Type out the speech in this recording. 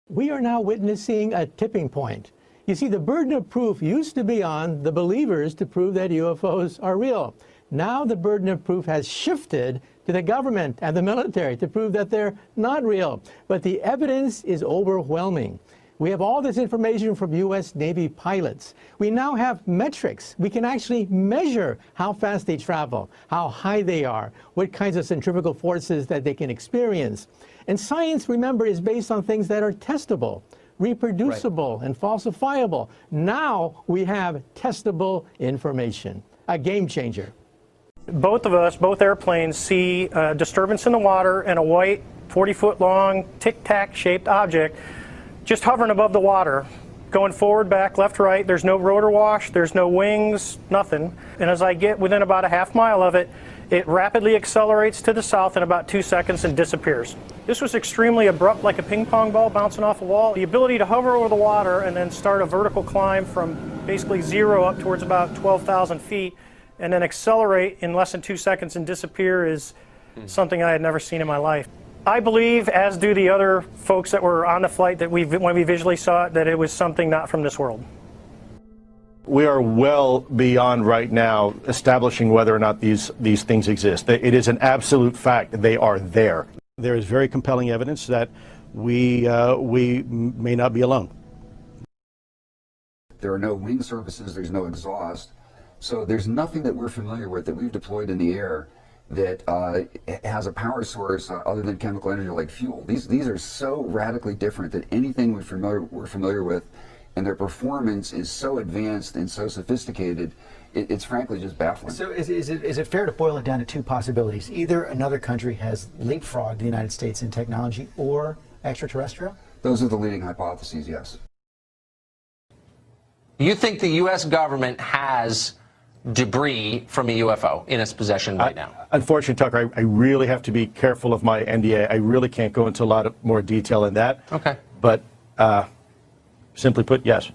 We are now witnessing a tipping point. You see, the burden of proof used to be on the believers to prove that UFOs are real. Now the burden of proof has shifted to the government and the military to prove that they're not real. But the evidence is overwhelming. We have all this information from U.S. Navy pilots. We now have metrics. We can actually measure how fast they travel, how high they are, what kinds of centrifugal forces that they can experience. And science, remember, is based on things that are testable, reproducible, and falsifiable. Now we have testable information. A game changer. Both of us, both airplanes, see a disturbance in the water and a white 40-foot long tic-tac shaped object just hovering above the water, going forward, back, left, right. There's no rotor wash, there's no wings, nothing. And as I get within about a half mile of it, it rapidly accelerates to the south in about 2 seconds and disappears. This was extremely abrupt, like a ping pong ball bouncing off a wall. The ability to hover over the water and then start a vertical climb from basically zero up towards about 12,000 feet and then accelerate in less than 2 seconds and disappear is something I had never seen in my life. I believe, as do the other folks that were on the flight, that when we visually saw it, that it was something not from this world. We are well beyond right now establishing whether or not these things exist. It is an absolute fact that they are there. There is very compelling evidence that we may not be alone. There are no wing surfaces, there's no exhaust, so there's nothing that we're familiar with that we've deployed in the air that has a power source other than chemical energy like fuel. These are so radically different than anything we're familiar with, and their performance is so advanced and so sophisticated, it's frankly just baffling. So is it fair to boil it down to two possibilities? Either another country has leapfrogged the United States in technology, or extraterrestrial? Those are the leading hypotheses, yes. You think the U.S. government has debris from a UFO in its possession right now? Unfortunately, Tucker, I really have to be careful of my NDA. I really can't go into a lot of more detail in that. Okay. But simply put, yes.